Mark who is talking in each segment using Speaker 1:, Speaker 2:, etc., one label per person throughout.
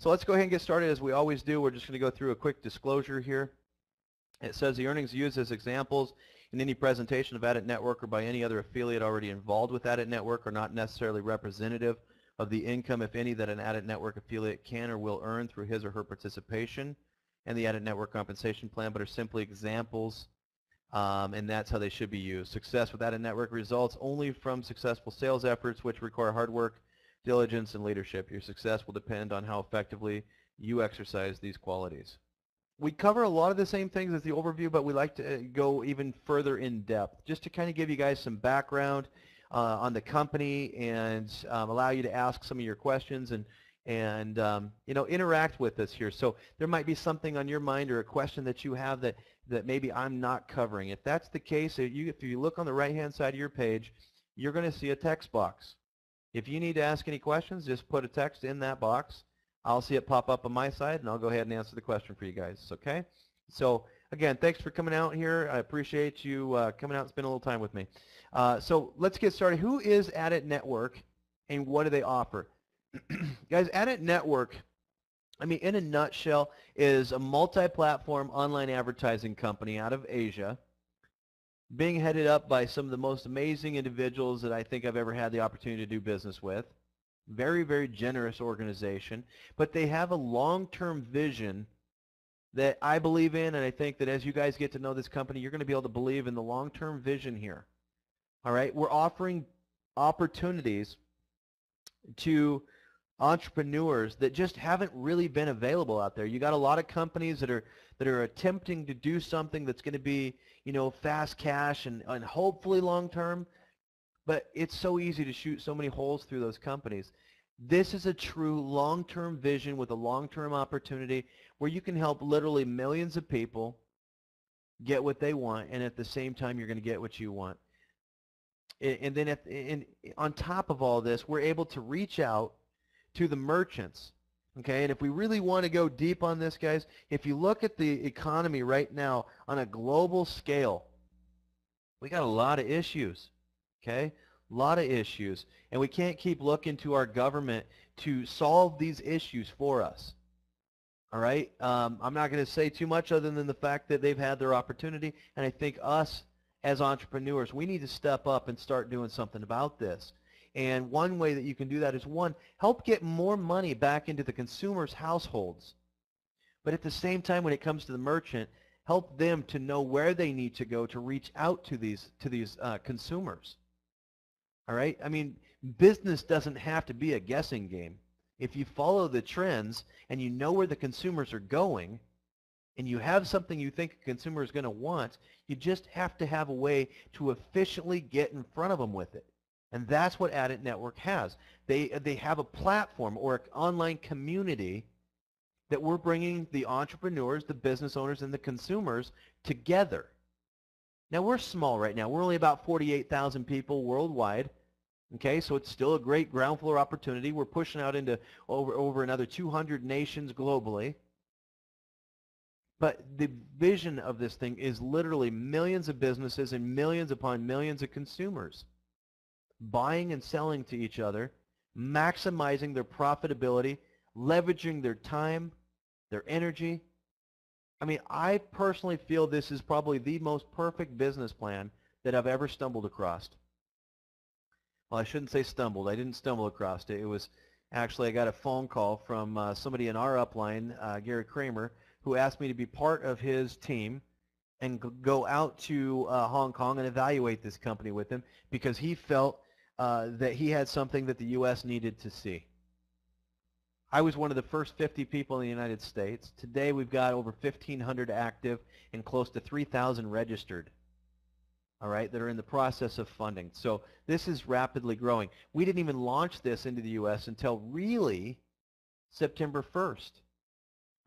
Speaker 1: So let's go ahead and get started as we always do. We're just going to go through a quick disclosure here. It says the earnings used as examples in any presentation of ADIT Network or by any other affiliate already involved with ADIT Network are not necessarily representative of the income, if any, that an ADIT Network affiliate can or will earn through his or her participation in the ADIT Network compensation plan, but are simply examples, and that's how they should be used. Success with ADIT Network results only from successful sales efforts, which require hard work, diligence, and leadership. Your success will depend on how effectively you exercise these qualities. We cover a lot of the same things as the overview, but we like to go even further in depth, just to kind of give you guys some background on the company and allow you to ask some of your questions and you know, interact with us here. So there might be something on your mind or a question that you have that maybe I'm not covering. If that's the case, if you look on the right-hand side of your page, you're going to see a text box. If you need to ask any questions, just put a text in that box. I'll see it pop up on my side, and I'll go ahead and answer the question for you guys, okay? So, again, thanks for coming out here. I appreciate you coming out and spending a little time with me. So let's get started. Who is ADIT Network, and what do they offer? Guys, ADIT Network, I mean, in a nutshell, is a multi-platform online advertising company out of Asia, being headed up by some of the most amazing individuals that I think I've ever had the opportunity to do business with. Very, very generous organization, but they have a long-term vision that I believe in, and I think that as you guys get to know this company, you're going to be able to believe in the long-term vision here. All right, we're offering opportunities to entrepreneurs that just haven't really been available out there. You got a lot of companies that are attempting to do something that's going to be, you know, fast cash and hopefully long-term. But it's so easy to shoot so many holes through those companies. This is a true long-term vision with a long-term opportunity where you can help literally millions of people get what they want, and at the same time you're going to get what you want. And then on top of all this, we're able to reach out to the merchants. Okay, and if we really want to go deep on this, guys, if you look at the economy right now on a global scale, we got a lot of issues. Okay, a lot of issues, and we can't keep looking to our government to solve these issues for us. All right, I'm not going to say too much other than the fact that they've had their opportunity, and I think us as entrepreneurs, we need to step up and start doing something about this. And one way that you can do that is, one, help get more money back into the consumers' households. But at the same time, when it comes to the merchant, help them to know where they need to go to reach out to these consumers. All right? I mean, business doesn't have to be a guessing game. If you follow the trends and you know where the consumers are going and you have something you think a consumer is going to want, you just have to have a way to efficiently get in front of them with it. And that's what ADIT Network has. They have a platform or an online community that we're bringing the entrepreneurs, the business owners, and the consumers together. Now, we're small right now. We're only about 48,000 people worldwide. Okay, so it's still a great ground floor opportunity. We're pushing out into over another 200 nations globally. But the vision of this thing is literally millions of businesses and millions upon millions of consumers buying and selling to each other, maximizing their profitability, leveraging their time, their energy. I mean, I personally feel this is probably the most perfect business plan that I've ever stumbled across. Well, I shouldn't say stumbled. I didn't stumble across it. It was actually, I got a phone call from somebody in our upline, Gary Kramer, who asked me to be part of his team and go out to Hong Kong and evaluate this company with him because he felt that he had something that the U.S. needed to see. I was one of the first 50 people in the United States. Today we've got over 1,500 active and close to 3,000 registered, all right, that are in the process of funding. So this is rapidly growing. We didn't even launch this into the U.S. until really September 1st.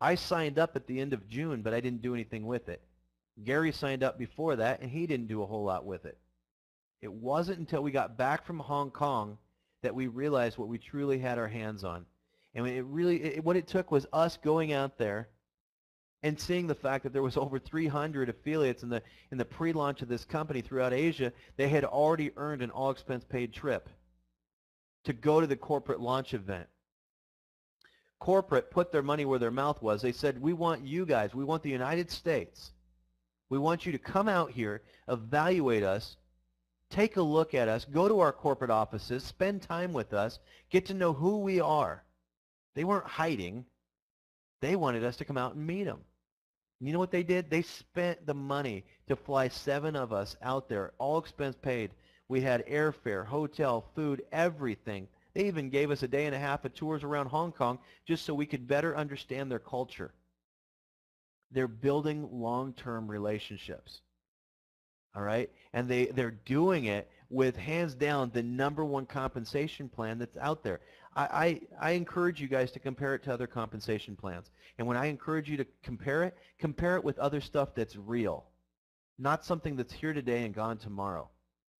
Speaker 1: I signed up at the end of June, but I didn't do anything with it. Gary signed up before that, and he didn't do a whole lot with it. It wasn't until we got back from Hong Kong that we realized what we truly had our hands on. And what it took was us going out there and seeing the fact that there was over 300 affiliates in the pre-launch of this company throughout Asia. They had already earned an all-expense paid trip to go to the corporate launch event. corporate put their money where their mouth was. They said, we want you guys, we want the United States. We want you to come out here, evaluate us, take a look at us, go to our corporate offices, spend time with us, get to know who we are. They weren't hiding. They wanted us to come out and meet them. You know what they did? They spent the money to fly 7 of us out there, all expense paid. We had airfare, hotel, food, everything. They even gave us a day and a half of tours around Hong Kong just so we could better understand their culture. They're building long-term relationships. All right? And they're doing it with, hands down, the #1 compensation plan that's out there. I encourage you guys to compare it to other compensation plans. And when I encourage you to compare it with other stuff that's real. Not something that's here today and gone tomorrow.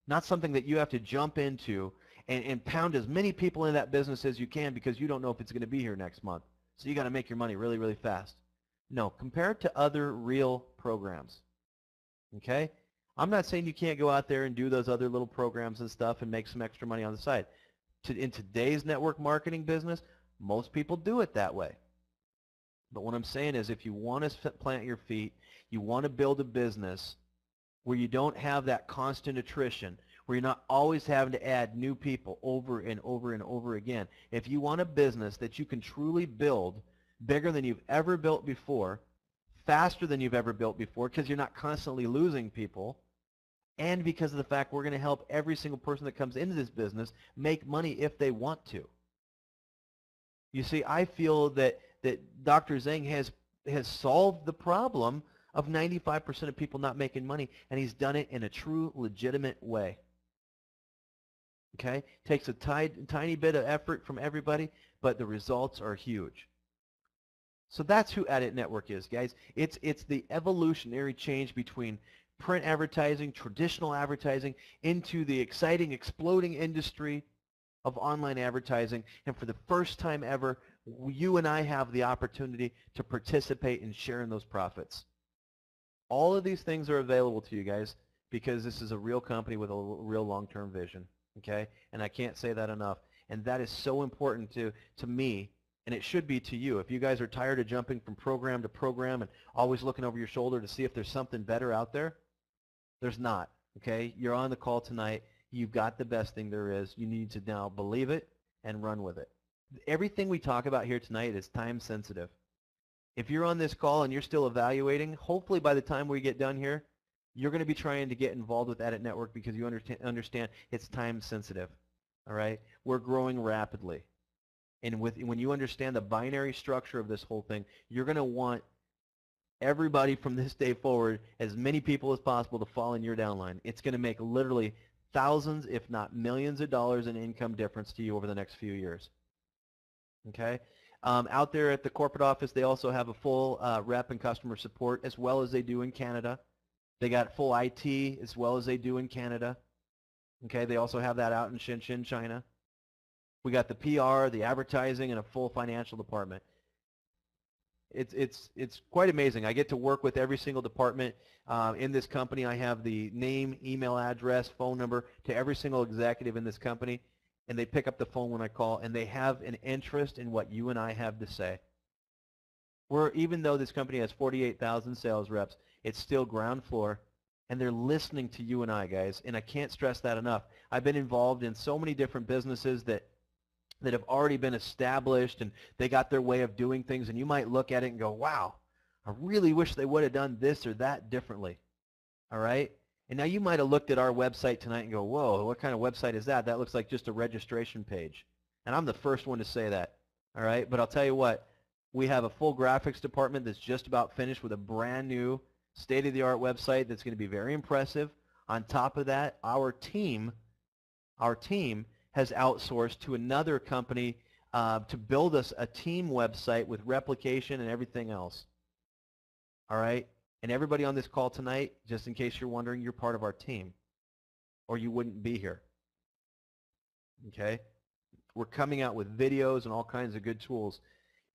Speaker 1: Not something that you have to jump into and pound as many people in that business as you can because you don't know if it's going to be here next month. So you got to make your money really, really fast. No, compare it to other real programs. Okay? I'm not saying you can't go out there and do those other little programs and stuff and make some extra money on the side. In today's network marketing business, most people do it that way. But what I'm saying is if you want to plant your feet, you want to build a business where you don't have that constant attrition, where you're not always having to add new people over and over and over again. If you want a business that you can truly build bigger than you've ever built before, faster than you've ever built before, because you're not constantly losing people, and because of the fact we're going to help every single person that comes into this business make money if they want to. You see, I feel that Dr. Zhang has solved the problem of 95% of people not making money, and he's done it in a true, legitimate way. Okay? Takes a tiny bit of effort from everybody, but the results are huge. So that's who ADIT Network is, guys. It's the evolutionary change between print advertising, traditional advertising, into the exciting, exploding industry of online advertising. And for the first time ever, you and I have the opportunity to participate and share in those profits. All of these things are available to you guys because this is a real company with a real long-term vision. Okay? And I can't say that enough. And that is so important to me, and it should be to you. If you guys are tired of jumping from program to program and always looking over your shoulder to see if there's something better out there, there's not. Okay? You're on the call tonight. You've got the best thing there is. You need to now believe it and run with it. Everything we talk about here tonight is time sensitive. If you're on this call and you're still evaluating, hopefully by the time we get done here, you're going to be trying to get involved with ADIT Network because you understand it's time sensitive. All right? We're growing rapidly. And when you understand the binary structure of this whole thing, you're going to want everybody from this day forward, as many people as possible, to fall in your downline. It's going to make literally thousands, if not millions of dollars in income difference to you over the next few years. Okay? Out there at the corporate office, they also have a full rep and customer support as well as they do in Canada. They got full IT as well as they do in Canada. Okay? They also have that out in Shenzhen, China. We got the PR, the advertising, and a full financial department. It's quite amazing. I get to work with every single department in this company. I have the name, email address, phone number to every single executive in this company, and they pick up the phone when I call, and they have an interest in what you and I have to say. Even though this company has 48,000 sales reps, it's still ground floor, and they're listening to you and I, guys, and I can't stress that enough. I've been involved in so many different businesses that have already been established, and they got their way of doing things, and you might look at it and go, wow, I really wish they would have done this or that differently. All right? And now you might have looked at our website tonight and go, whoa, what kind of website is that? That looks like just a registration page. And I'm the first one to say that. All right? But I'll tell you what, we have a full graphics department that's just about finished with a brand new state-of-the-art website that's going to be very impressive. On top of that, our team has outsourced to another company to build us a team website with replication and everything else. All right? And everybody on this call tonight, just in case you're wondering, you're part of our team, or you wouldn't be here. Okay? We're coming out with videos and all kinds of good tools.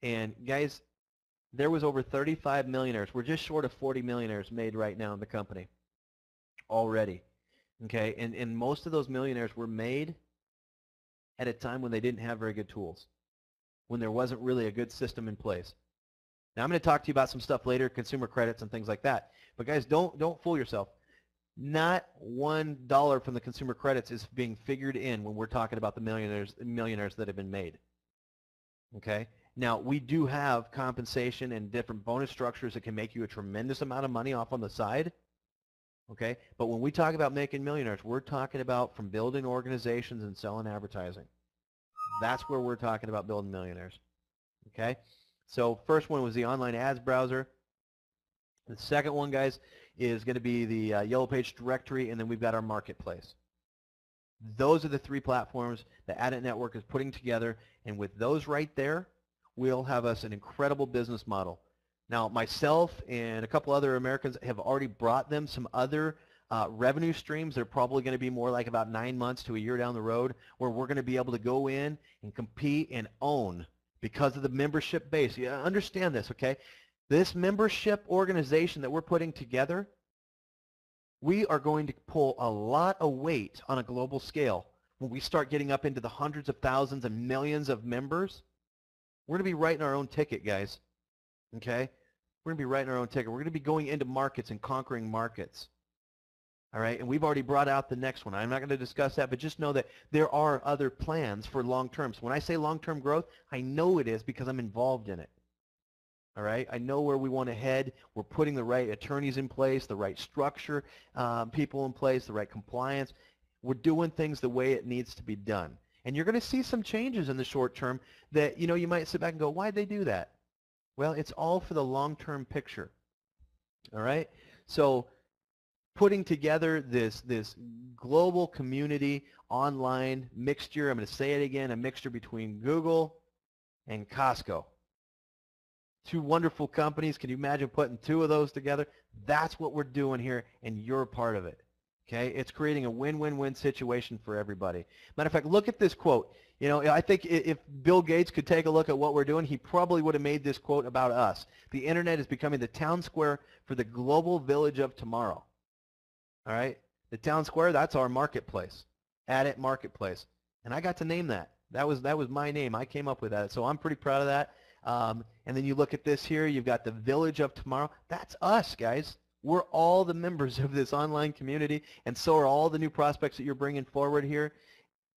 Speaker 1: And guys, there was over 35 millionaires. We're just short of 40 millionaires made right now in the company already. Okay? And most of those millionaires were made at a time when they didn't have very good tools. when there wasn't really a good system in place. Now I'm going to talk to you about some stuff later, consumer credits and things like that. But guys, don't fool yourself. Not $1 from the consumer credits is being figured in when we're talking about the millionaires that have been made. Okay? Now, we do have compensation and different bonus structures that can make you a tremendous amount of money off on the side. Okay? But when we talk about making millionaires, we're talking about from building organizations and selling advertising. That's where we're talking about building millionaires. Okay? So first one was the online ads browser. The second one, guys, is going to be the Yellow Page directory, and then we've got our marketplace. Those are the three platforms that ADIT Network is putting together, and with those right there, we'll have us an incredible business model. Now, myself and a couple other Americans have already brought them some other revenue streams. They're probably going to be more like about 9 months to a year down the road, where we're going to be able to go in and compete and own because of the membership base. You understand this, okay? This membership organization that we're putting together, we are going to pull a lot of weight on a global scale. When we start getting up into the hundreds of thousands and millions of members, we're going to be writing our own ticket, guys. Okay? We're going to be writing our own ticket. We're going to be going into markets and conquering markets. All right? And we've already brought out the next one. I'm not going to discuss that, but just know that there are other plans for long-term. So when I say long-term growth, I know it is because I'm involved in it. All right, I know where we want to head. We're putting the right attorneys in place, the right structure people in place, the right compliance. We're doing things the way it needs to be done. And you're going to see some changes in the short term that, you know, you might sit back and go, why'd they do that? Well, it's all for the long-term picture. All right, so putting together this global community online mixture, I'm going to say it again, a mixture between Google and Costco. Two wonderful companies. Can you imagine putting two of those together? That's what we're doing here, and you're a part of it. Okay? It's creating a win-win-win situation for everybody. Matter of fact, look at this quote. You know, I think if Bill Gates could take a look at what we're doing, he probably would have made this quote about us. The internet is becoming the town square for the global village of tomorrow. All right? The town square, that's our marketplace. ADIT Marketplace. And I got to name that. That was my name. I came up with that. So I'm pretty proud of that. And then you look at this here, you've got the village of tomorrow. That's us, guys. We're all the members of this online community, and so are all the new prospects that you're bringing forward here.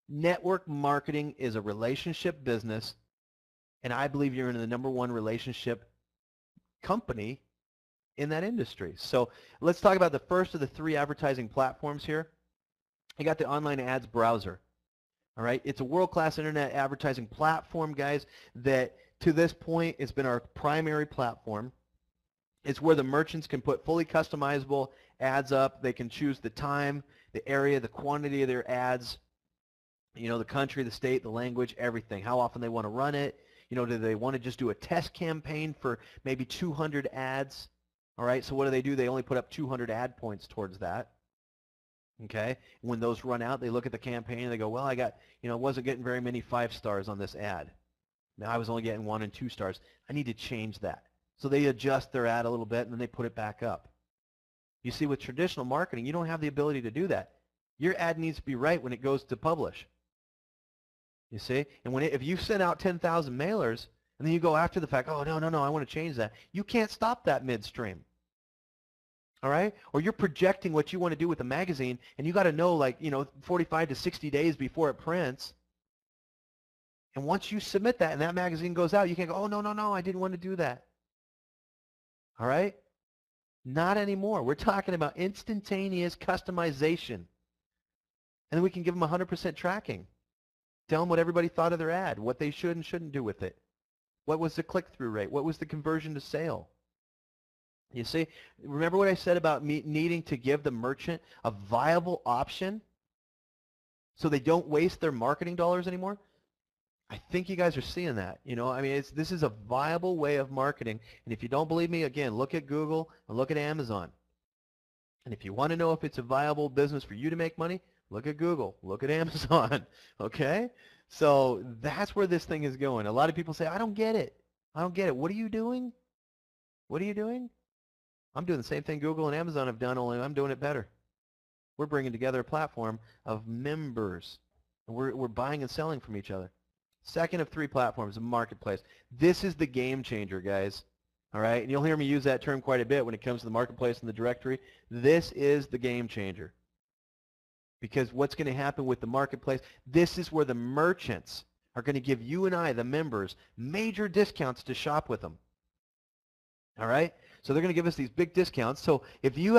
Speaker 1: Network marketing is a relationship business, and I believe you're in the #1 relationship company in that industry. So let's talk about the first of the 3 advertising platforms here. I got the online ads browser. All right, it's a world-class internet advertising platform, guys, that to this point it's been our primary platform. It's where the merchants can put fully customizable ads up. They can choose the time, the area, the quantity of their ads, you know, the country, the state, the language, everything, how often they want to run it. You know, do they want to just do a test campaign for maybe 200 ads? All right, so what do? They only put up 200 ad points towards that. Okay, when those run out, they look at the campaign and they go, well, I got, you know, wasn't getting very many 5 stars on this ad. Now I was only getting 1 and 2 stars. I need to change that. So they adjust their ad a little bit and then they put it back up. You see, with traditional marketing, you don't have the ability to do that. Your ad needs to be right when it goes to publish. You see, and if you send out 10,000 mailers and then you go after the fact, oh, no, I want to change that, you can't stop that midstream. All right? Or you're projecting what you want to do with the magazine, and you got to know, like, you know, 45 to 60 days before it prints. And once you submit that and that magazine goes out, you can't go, oh, no, I didn't want to do that. All right? Not anymore. We're talking about instantaneous customization. And then we can give them 100% tracking. Tell them what everybody thought of their ad, what they should and shouldn't do with it. What was the click-through rate? What was the conversion to sale? You see, remember what I said about needing to give the merchant a viable option so they don't waste their marketing dollars anymore? I think you guys are seeing that. You know, I mean, this is a viable way of marketing. And if you don't believe me, again, look at Google and look at Amazon. And if you want to know if it's a viable business for you to make money, look at Google, look at Amazon, okay? So that's where this thing is going. A lot of people say, I don't get it. I don't get it. What are you doing? What are you doing? I'm doing the same thing Google and Amazon have done, only I'm doing it better. We're bringing together a platform of members. And we're buying and selling from each other. Second of three platforms, the marketplace. This is the game changer, guys. All right, and you'll hear me use that term quite a bit when it comes to the marketplace and the directory. This is the game changer. Because what's going to happen with the marketplace, this is where the merchants are going to give you and I, the members, major discounts to shop with them. All right? So they're going to give us these big discounts. So if you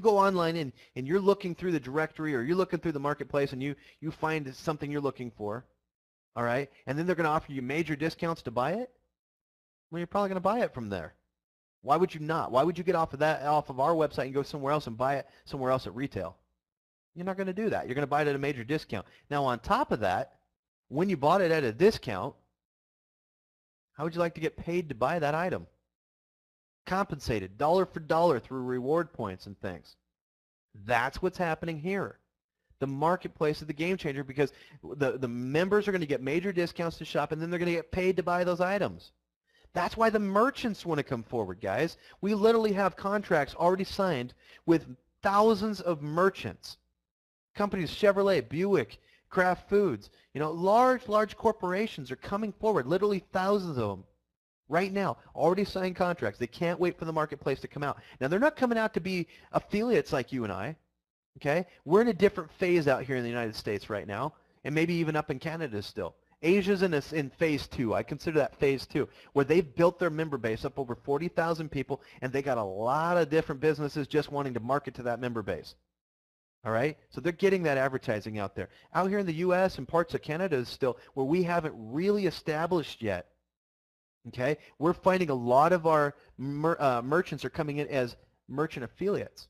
Speaker 1: go online and you're looking through the directory or you're looking through the marketplace and you find something you're looking for, all right, and then they're going to offer you major discounts to buy it, well, you're probably going to buy it from there. Why would you not? Why would you get off of our website and go somewhere else and buy it somewhere else at retail? You're not going to do that. You're going to buy it at a major discount. Now, on top of that, when you bought it at a discount, how would you like to get paid to buy that item? Compensated, dollar for dollar through reward points and things. That's what's happening here. The marketplace is the game changer because the members are going to get major discounts to shop and then they're going to get paid to buy those items. That's why the merchants want to come forward, guys. We literally have contracts already signed with thousands of merchants. Companies, Chevrolet, Buick, Kraft Foods, large corporations are coming forward, literally thousands of them. Right now, already signed contracts. They can't wait for the marketplace to come out. Now, they're not coming out to be affiliates like you and I, okay? We're in a different phase out here in the United States right now, and maybe even up in Canada still. Asia's in phase 2. I consider that phase 2, where they've built their member base up over 40,000 people, and they got a lot of different businesses just wanting to market to that member base. All right? So they're getting that advertising out there. Out here in the U.S. and parts of Canada is still where we haven't really established yet. Okay, we're finding a lot of our merchants are coming in as merchant affiliates.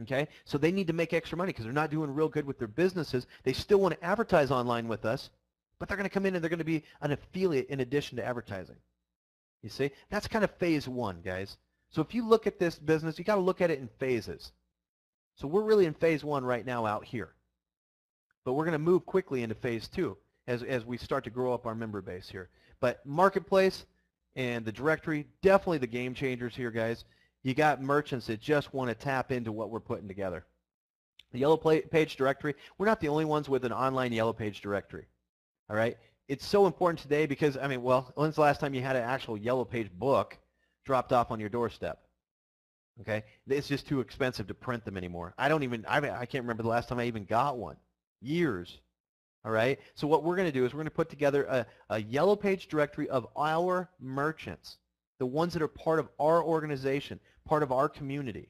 Speaker 1: Okay, so they need to make extra money because they're not doing real good with their businesses. They still want to advertise online with us, but they're going to come in and they're going to be an affiliate in addition to advertising. You see, that's kind of phase 1, guys. So if you look at this business, you got to look at it in phases. So we're really in phase 1 right now out here, but we're going to move quickly into phase 2 as we start to grow up our member base here. But marketplace and the directory, definitely the game changers here, guys. You got merchants that just want to tap into what we're putting together. The Yellow Page directory, we're not the only ones with an online Yellow Page directory. All right? It's so important today because, when's the last time you had an actual Yellow Page book dropped off on your doorstep? Okay? It's just too expensive to print them anymore. I can't remember the last time I even got one. Years. All right, so what we're going to do is we're going to put together a Yellow Page directory of our merchants, the ones that are part of our organization, part of our community.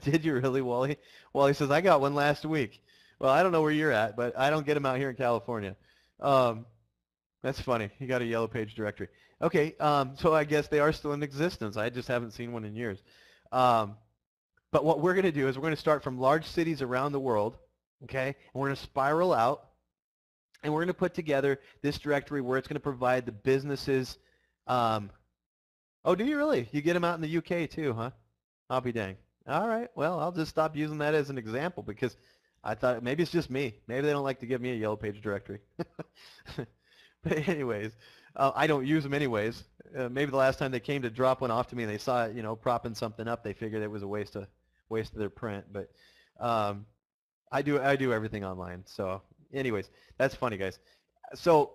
Speaker 1: Did you really, Wally? Wally says, I got one last week. Well, I don't know where you're at, but I don't get them out here in California. That's funny. You got a Yellow Page directory. Okay, so I guess they are still in existence. I just haven't seen one in years. But what we're going to do is we're going to start from large cities around the world. Okay, and we're going to spiral out, and we're going to put together this directory where it's going to provide the businesses. Oh, do you really? You get them out in the UK too, huh? I'll be dang. All right, well, I'll just stop using that as an example because I thought maybe it's just me. Maybe they don't like to give me a Yellow Page directory. But anyways, I don't use them anyways. Maybe the last time they came to drop one off to me and they saw it, propping something up, they figured it was a waste of their print. But I do everything online. So anyways, that's funny, guys. So,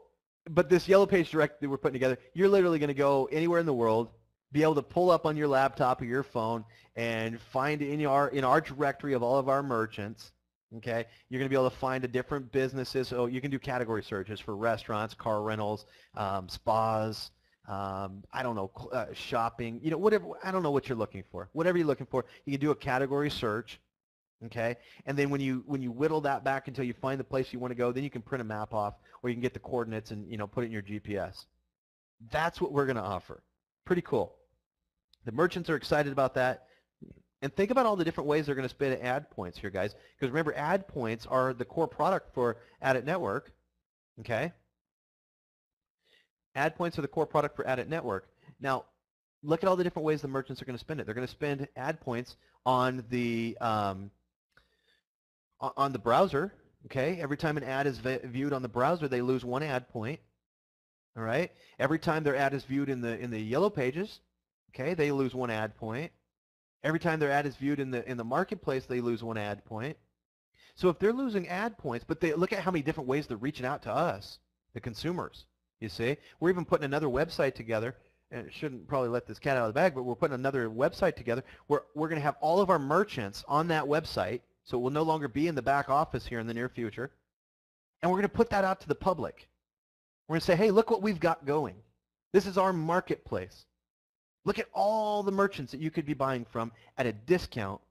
Speaker 1: but this Yellow Page directory we're putting together, you're literally going to go anywhere in the world, be able to pull up on your laptop or your phone and find in our directory of all of our merchants. Okay, you're going to be able to find the different businesses. So you can do category searches for restaurants, car rentals, spas, I don't know, shopping, whatever. I don't know what you're looking for. Whatever you're looking for, you can do a category search. Okay, and then when you whittle that back until you find the place you want to go, then you can print a map off, or you can get the coordinates and put it in your GPS. That's what we're going to offer. Pretty cool. The merchants are excited about that, and think about all the different ways they're going to spend ad points here, guys. Because remember, ad points are the core product for ADIT Network. Okay, ad points are the core product for ADIT Network. Now, look at all the different ways the merchants are going to spend it. They're going to spend ad points on the browser, okay? Every time an ad is viewed on the browser, they lose 1 ad point, all right? Every time their ad is viewed in the Yellow Pages, okay, they lose 1 ad point. Every time their ad is viewed in the marketplace, they lose 1 ad point. So if they're losing ad points, but they look at how many different ways they're reaching out to us, the consumers, you see. We're even putting another website together, and shouldn't probably let this cat out of the bag, but we're putting another website together where we're going to have all of our merchants on that website, so it will no longer be in the back office here in the near future, and we're going to put that out to the public. We're going to say, hey, look what we've got going. This is our marketplace. Look at all the merchants that you could be buying from at a discount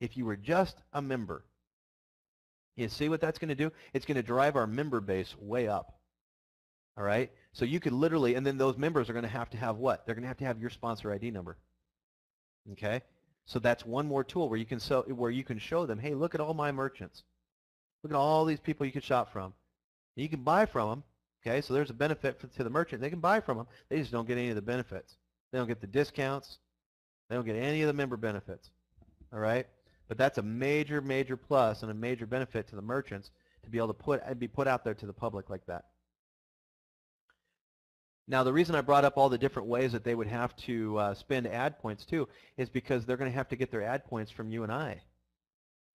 Speaker 1: if you were just a member. You see what that's going to do? It's going to drive our member base way up. All right? So you could literally, and then those members are going to have what? They're going to have your sponsor ID number. Okay? So that's one more tool where you can show them, hey, look at all my merchants. Look at all these people you can shop from. You can buy from them. Okay? So there's a benefit to the merchant. They can buy from them. They just don't get any of the benefits. They don't get the discounts. They don't get any of the member benefits. All right? But that's a major, major plus and a major benefit to the merchants to be able to be put out there to the public like that. Now, the reason I brought up all the different ways that they would have to spend ad points too is because they're going to have to get their ad points from you and I.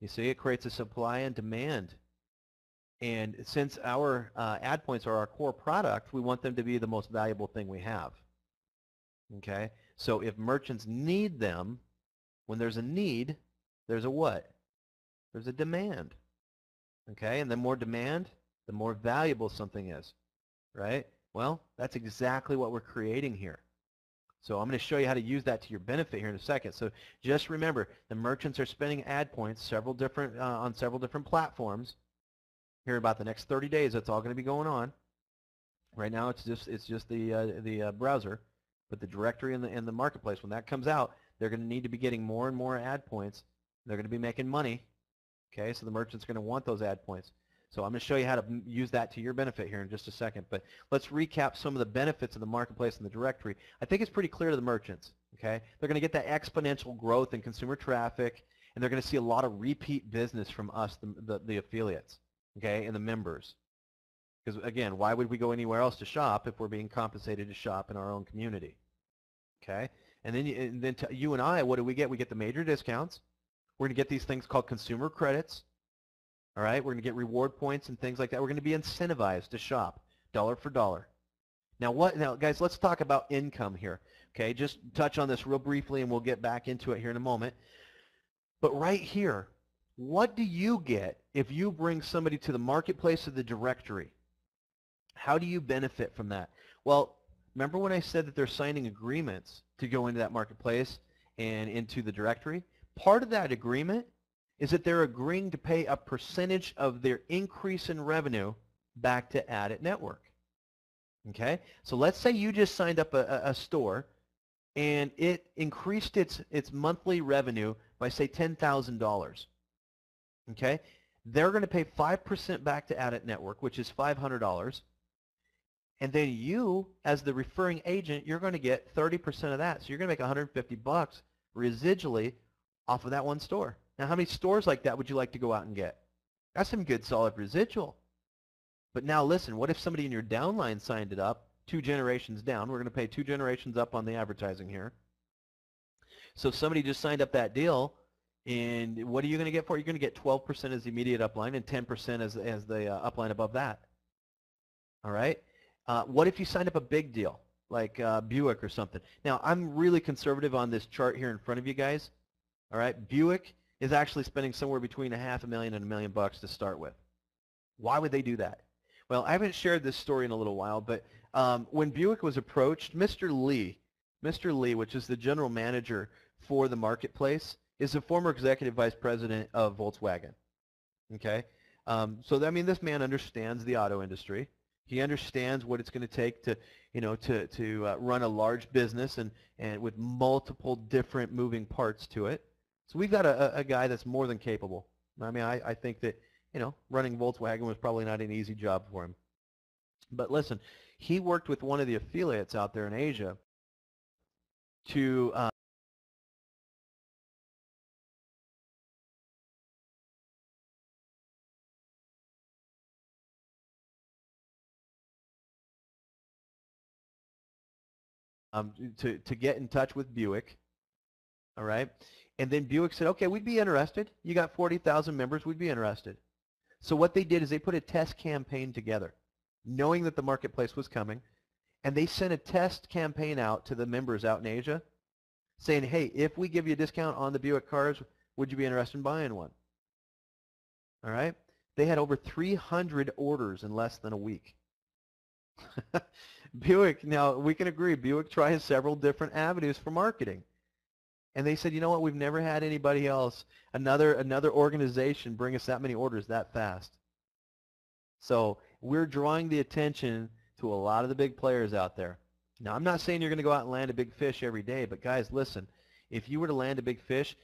Speaker 1: You see, it creates a supply and demand. And since our ad points are our core product, we want them to be the most valuable thing we have. Okay? So if merchants need them, when there's a need, there's a what? There's a demand. Okay? And the more demand, the more valuable something is. Right? Well, that's exactly what we're creating here. So I'm going to show you how to use that to your benefit here in a second. So just remember, the merchants are spending ad points on several different platforms. Here about the next 30 days, that's all going to be going on. Right now, it's just the browser, but the directory and the marketplace, when that comes out, they're going to need to be getting more and more ad points. They're going to be making money. Okay, so the merchant's going to want those ad points. So I'm going to show you how to use that to your benefit here in just a second. But let's recap some of the benefits of the marketplace and the directory. I think it's pretty clear to the merchants. Okay, they're going to get that exponential growth in consumer traffic, and they're going to see a lot of repeat business from us, the affiliates, okay, and the members. Because again, why would we go anywhere else to shop if we're being compensated to shop in our own community? Okay, and then you and I, what do we get? We get the major discounts. We're going to get these things called consumer credits. All right, we're going to get reward points and things like that. We're going to be incentivized to shop dollar for dollar. Now, guys, let's talk about income here. Okay, just touch on this real briefly, and we'll get back into it here in a moment. But right here, what do you get if you bring somebody to the marketplace or the directory? How do you benefit from that? Well, remember when I said that they're signing agreements to go into that marketplace and into the directory? Part of that agreement is that they're agreeing to pay a percentage of their increase in revenue back to ADIT Network. Okay? So let's say you just signed up a store and it increased its monthly revenue by, say, $10,000. Okay? They're going to pay 5% back to ADIT Network, which is $500. And then you, as the referring agent, you're going to get 30% of that. So you're going to make $150 residually off of that one store. Now, how many stores like that would you like to go out and get? That's some good solid residual. But now listen, what if somebody in your downline signed it up 2 generations down? We're going to pay 2 generations up on the advertising here. So if somebody just signed up that deal, and what are you going to get for it? You're going to get 12% as the immediate upline and 10% as the upline above that. All right? What if you signed up a big deal, like Buick or something? Now, I'm really conservative on this chart here in front of you guys. All right? Buick is actually spending somewhere between $500,000 and $1 million to start with. Why would they do that? Well, I haven't shared this story in a little while, but when Buick was approached, Mr. Lee, which is the general manager for the marketplace, is a former executive vice president of Volkswagen. Okay? So, I mean, this man understands the auto industry. He understands what it's going to take to, to run a large business and with multiple different moving parts to it. So we've got a guy that's more than capable. I mean, I think that, running Volkswagen was probably not an easy job for him. But listen, he worked with one of the affiliates out there in Asia to get in touch with Buick. All right? And then Buick said, okay, we'd be interested. You got 40,000 members, we'd be interested. So what they did is they put a test campaign together, knowing that the marketplace was coming, and they sent a test campaign out to the members out in Asia saying, hey, if we give you a discount on the Buick cars, would you be interested in buying one? All right? They had over 300 orders in less than a week. Buick, now we can agree, Buick tries several different avenues for marketing. And they said, you know what, we've never had anybody else, another organization bring us that many orders that fast. So we're drawing the attention to a lot of the big players out there. Now, I'm not saying you're going to go out and land a big fish every day, but guys, listen, if you were to land a big fish,